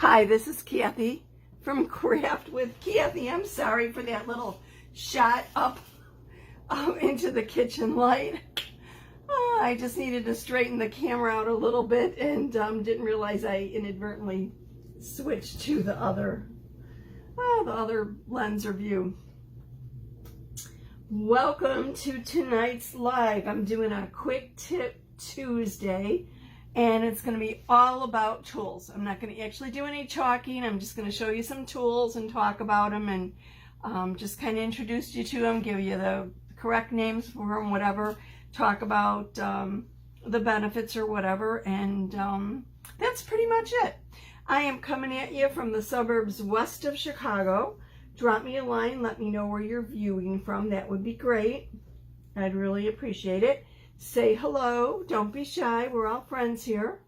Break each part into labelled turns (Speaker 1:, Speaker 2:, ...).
Speaker 1: Hi, this is Kathy from Craft with Kathy. I'm sorry for that little shot up into the kitchen light. I just needed to straighten the camera out a little bit and didn't realize I inadvertently switched to the other lens or view. Welcome to tonight's live. I'm doing a quick tip Tuesday. And it's going to be all about tools. I'm not going to actually do any chalking. I'm just going to show you some tools and talk about them and just kind of introduce you to them, give you the correct names for them, whatever, talk about the benefits or whatever, and that's pretty much it. I am coming at you from the suburbs west of Chicago. Drop me a line, let me know where you're viewing from. That would be great. I'd really appreciate it. Say hello. Don't be shy. We're all friends here.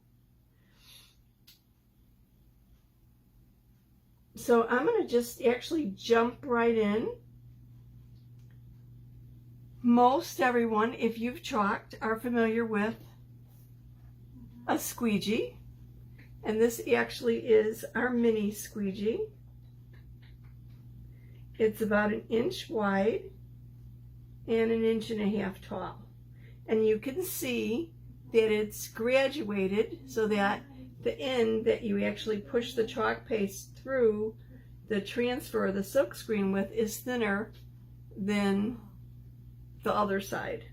Speaker 1: So I'm going to just actually jump right in. Most everyone, if you've chalked, are familiar with a squeegee. And this actually is our mini squeegee. It's about 1 inch wide and 1.5 inches tall. And you can see that it's graduated so that the end that you actually push the chalk paste through the transfer, the silk screen with, is thinner than the other side.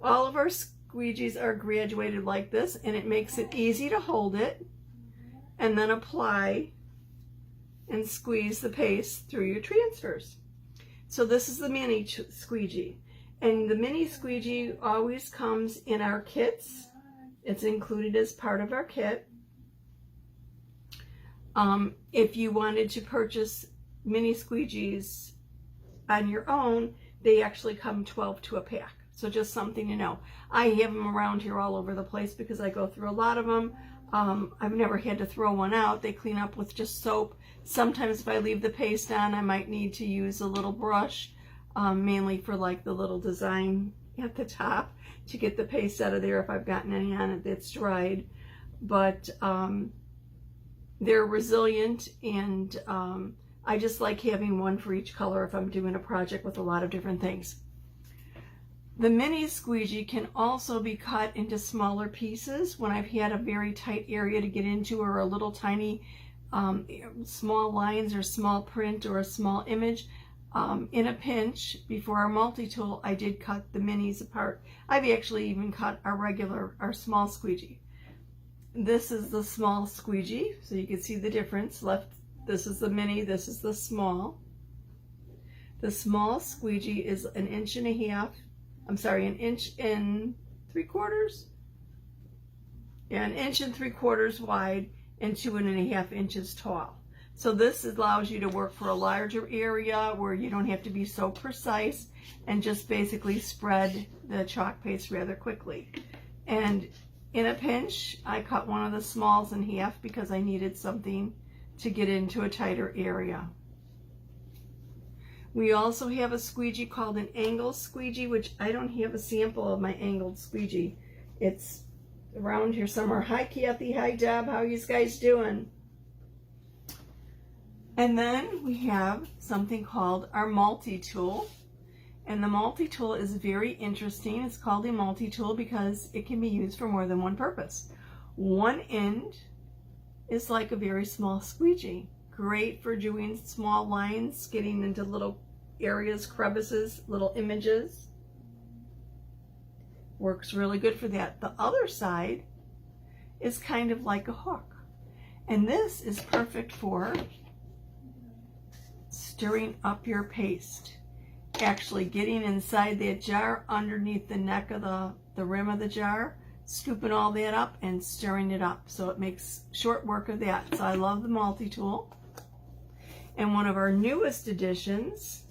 Speaker 1: All of our squeegees are graduated like this, and it makes it easy to hold it and then apply and squeeze the paste through your transfers. So this is the mini squeegee, and the mini squeegee always comes in our kits. It's included as part of our kit. If you wanted to purchase mini squeegees on your own, they actually come 12 to a pack. So just something to know. I have them around here all over the place because I go through a lot of them. I've never had to throw one out. They clean up with just soap. Sometimes if I leave the paste on, I might need to use a little brush, mainly for like the little design at the top to get the paste out of there if I've gotten any on it that's dried. But they're resilient, and I just like having one for each color if I'm doing a project with a lot of different things. The mini squeegee can also be cut into smaller pieces when I've had a very tight area to get into, or a little tiny small lines or small print or a small image. In a pinch, before our multi-tool, I did cut the minis apart. I've actually even cut our small squeegee. This is the small squeegee, so you can see the difference. This is the mini, this is the small. The small squeegee is 1.5 inches. I'm sorry, 1 3/4. Yeah, 1 3/4 inches wide and 2.5 inches tall. So this allows you to work for a larger area where you don't have to be so precise and just basically spread the chalk paste rather quickly. And in a pinch, I cut one of the smalls in half because I needed something to get into a tighter area. We also have a squeegee called an angle squeegee, which I don't have a sample of my angled squeegee. It's around here somewhere. Hi Kathy, hi Deb, how you guys doing? And then we have something called our multi-tool. And the multi-tool is very interesting. It's called a multi-tool because it can be used for more than one purpose. One end is like a very small squeegee. Great for doing small lines, getting into little areas, crevices, little images. Works really good for that. The other side is kind of like a hook. And this is perfect for stirring up your paste. Actually getting inside that jar, underneath the neck of the rim of the jar, scooping all that up and stirring it up. So it makes short work of that. So I love the multi-tool. And one of our newest additions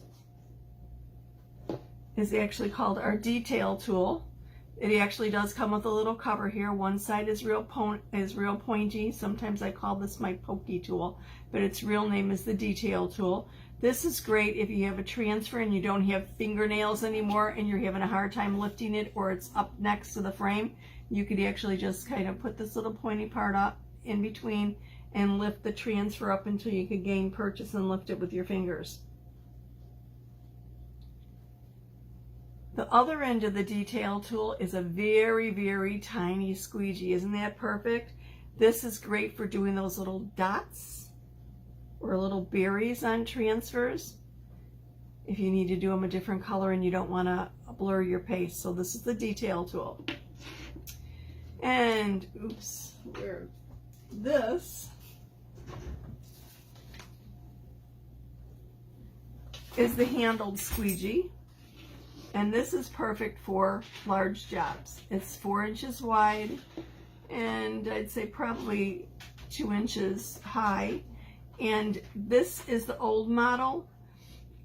Speaker 1: is actually called our detail tool. It actually does come with a little cover here. One side is real pointy. Sometimes I call this my pokey tool, but its real name is the detail tool. This is great if you have a transfer and you don't have fingernails anymore and you're having a hard time lifting it, or it's up next to the frame. You could actually just kind of put this little pointy part up in between and lift the transfer up until you could gain purchase and lift it with your fingers. The other end of the detail tool is a very, very tiny squeegee. Isn't that perfect? This is great for doing those little dots or little berries on transfers if you need to do them a different color and you don't want to blur your paste. So this is the detail tool. And oops, where this is the handled squeegee. And this is perfect for large jobs. It's 4 inches wide and I'd say probably 2 inches high. And this is the old model.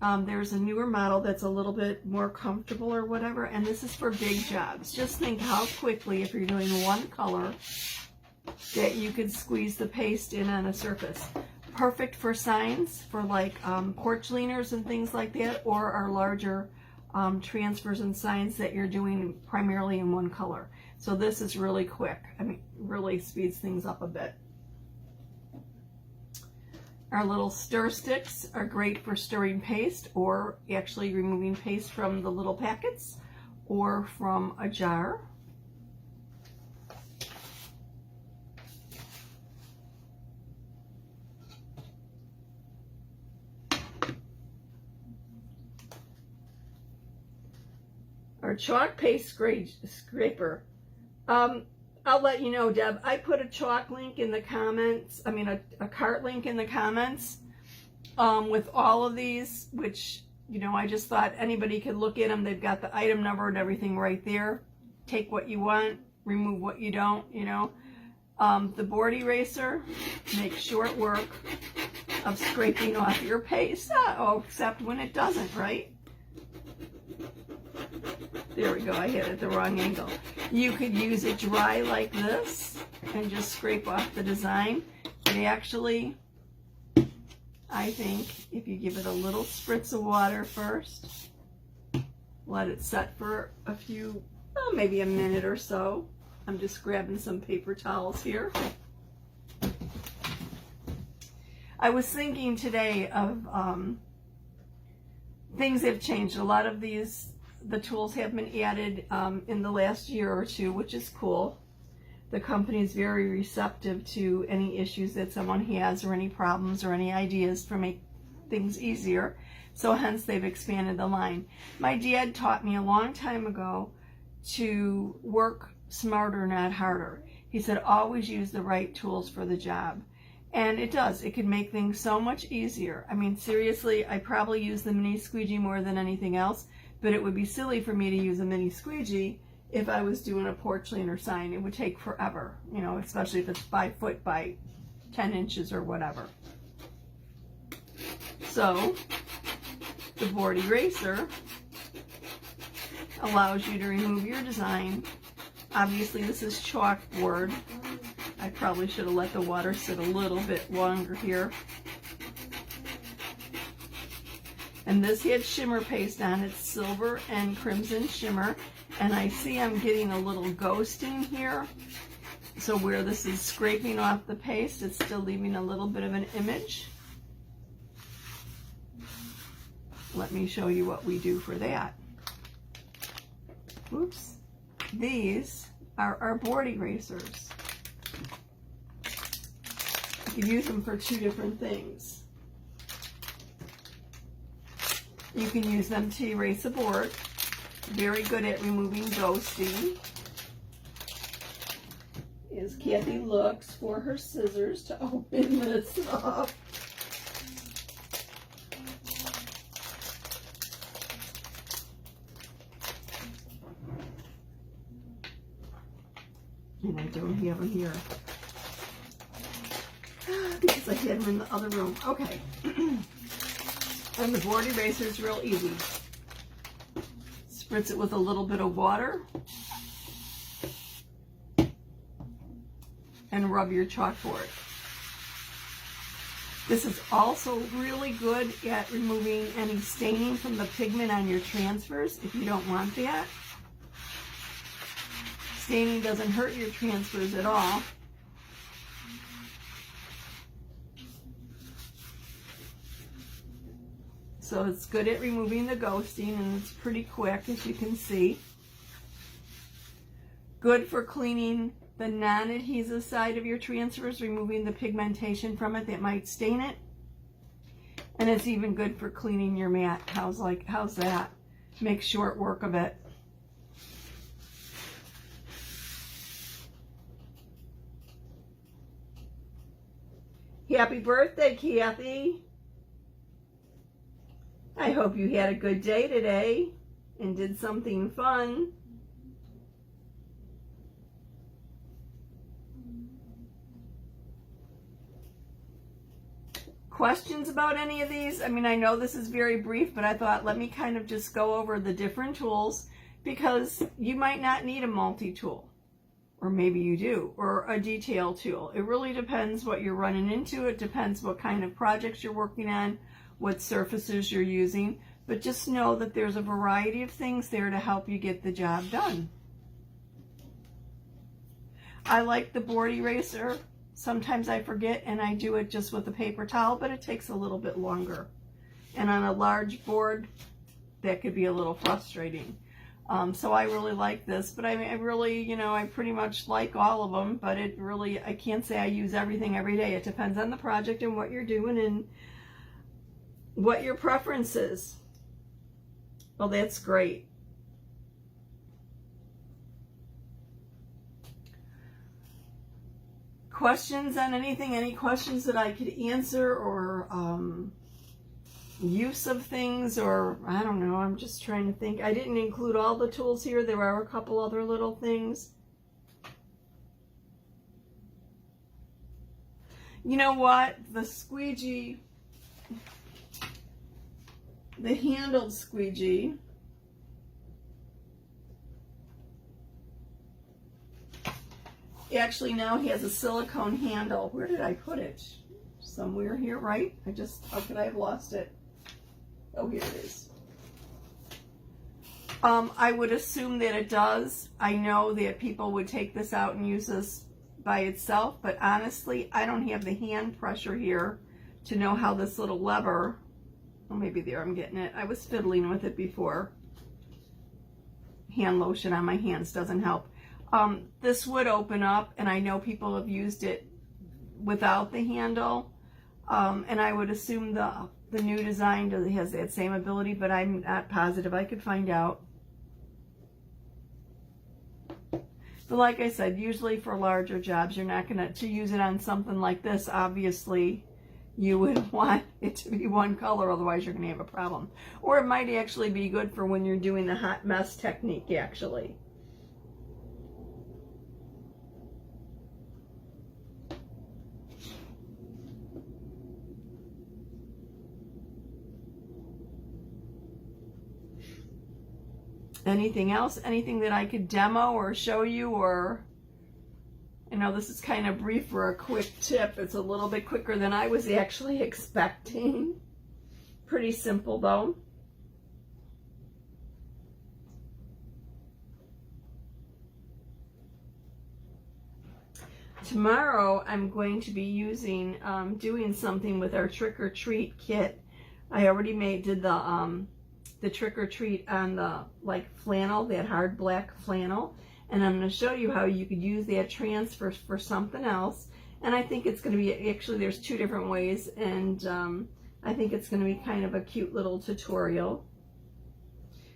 Speaker 1: There's a newer model that's a little bit more comfortable or whatever, and this is for big jobs. Just think how quickly, if you're doing one color, that you could squeeze the paste in on a surface. Perfect for signs, for like porch leaners and things like that, or our larger transfers and signs that you're doing primarily in one color. So this is really quick. I mean, really speeds things up a bit. Our little stir sticks are great for stirring paste, or actually removing paste from the little packets or from a jar. Our chalk paste scraper. I'll let you know, Deb, I put a chalk link in the comments, a cart link in the comments with all of these, which, you know, I just thought anybody could look at them. They've got the item number and everything right there. Take what you want, remove what you don't, you know. The board eraser makes short work of scraping off your paste. Oh, except when it doesn't, right? There we go, I hit it the wrong angle. You could use it dry like this and just scrape off the design. But actually, I think if you give it a little spritz of water first, let it set for a few, maybe a minute or so. I'm just grabbing some paper towels here. I was thinking today of things have changed. A lot of the tools have been added in the last year or two, which is cool. The company is very receptive to any issues that someone has, or any problems, or any ideas to make things easier. So hence they've expanded the line. My dad taught me a long time ago to work smarter, not harder. He said always use the right tools for the job. And it does. It can make things so much easier. I mean, seriously, I probably use the mini squeegee more than anything else. But it would be silly for me to use a mini squeegee if I was doing a porch leaner sign. It would take forever, you know, especially if it's 5 foot by 10 inches or whatever. So the board eraser allows you to remove your design. Obviously this is chalkboard. I probably should have let the water sit a little bit longer here. And this had shimmer paste on it, silver and crimson shimmer. And I see I'm getting a little ghosting here. So where this is scraping off the paste, it's still leaving a little bit of an image. Let me show you what we do for that. Oops. These are our board erasers. You can use them for 2 different things. You can use them to erase a board. Very good at removing ghosting. As Kathy looks for her scissors to open this up. And I don't have them here because I had them in the other room. Okay. And the board eraser is real easy. Spritz it with a little bit of water and rub your chalkboard. This is also really good at removing any staining from the pigment on your transfers if you don't want that. Staining doesn't hurt your transfers at all. So it's good at removing the ghosting, and it's pretty quick, as you can see. Good for cleaning the non-adhesive side of your transfers, removing the pigmentation from it that might stain it. And it's even good for cleaning your mat. How's that? Make short work of it. Happy birthday, Kathy. I hope you had a good day today and did something fun. Questions about any of these? I mean, I know this is very brief, but I thought let me kind of just go over the different tools, because you might not need a multi-tool, or maybe you do, or a detail tool. It really depends what you're running into. It depends what kind of projects you're working on, what surfaces you're using, but just know that there's a variety of things there to help you get the job done. I like the board eraser. Sometimes I forget and I do it just with a paper towel, but it takes a little bit longer. And on a large board, that could be a little frustrating. So I really like this, but I really, you know, I pretty much like all of them, but it really, I can't say I use everything every day. It depends on the project and what you're doing and what your preference is. Well, that's great. Questions on anything? Any questions that I could answer, or use of things, or I don't know. I'm just trying to think. I didn't include all the tools here. There are a couple other little things. You know what? The squeegee, the handled squeegee, actually now has a silicone handle. Where did I put it? Somewhere here, right? How could I have lost it? Oh, here it is. I would assume that it does. I know that people would take this out and use this by itself, but honestly, I don't have the hand pressure here to know how this little lever, oh, maybe there, I'm getting it. I was fiddling with it before. Hand lotion on my hands doesn't help. This would open up, and I know people have used it without the handle, and I would assume the new design has that same ability, but I'm not positive. I could find out. But like I said, usually for larger jobs, you're not going to use it on something like this. Obviously, you would want it to be one color, otherwise you're going to have a problem. Or it might actually be good for when you're doing the hot mess technique, actually. Anything else? Anything that I could demo or show you? Or, I know this is kind of brief for a quick tip. It's a little bit quicker than I was actually expecting. Pretty simple though. Tomorrow I'm going to be using, doing something with our trick or treat kit. I already did the trick or treat on the flannel, that hard black flannel, and I'm going to show you how you could use that transfer for something else. And I think it's going to be, actually there's two different ways, and I think it's going to be kind of a cute little tutorial.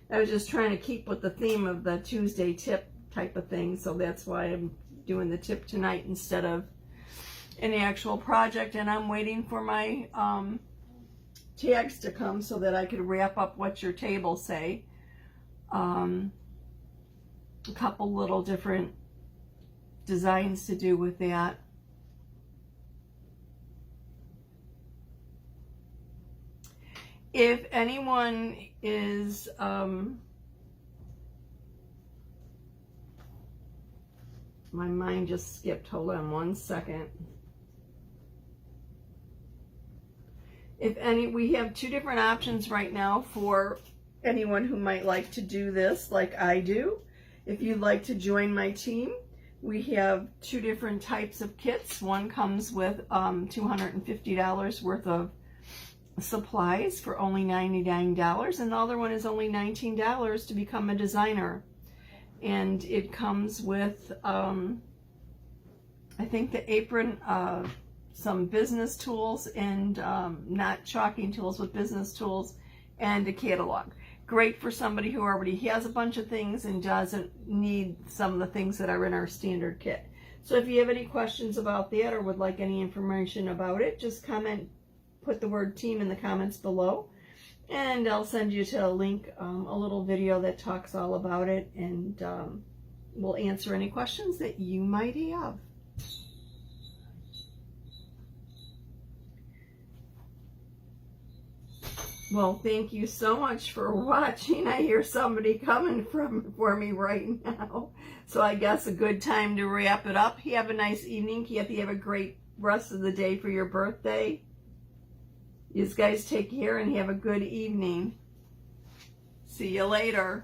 Speaker 1: I was just trying to keep with the theme of the Tuesday tip type of thing, so that's why I'm doing the tip tonight instead of an actual project. And I'm waiting for my tags to come so that I could wrap up what your tables say. A couple little different designs to do with that. If anyone is my mind just skipped, hold on one second. We have 2 different options right now for anyone who might like to do this like I do. If you'd like to join my team, we have 2 different types of kits. One comes with $250 worth of supplies for only $99, and the other one is only $19 to become a designer. And it comes with, I think, the apron, some business tools, and not chalking tools, but business tools, and a catalog. Great for somebody who already has a bunch of things and doesn't need some of the things that are in our standard kit. So if you have any questions about that or would like any information about it, just comment, put the word team in the comments below, and I'll send you to a link, a little video that talks all about it, and we'll answer any questions that you might have. Well, thank you so much for watching. I hear somebody coming for me right now. So I guess a good time to wrap it up. Have a nice evening. Kathy, have a great rest of the day for your birthday. You guys take care and have a good evening. See you later.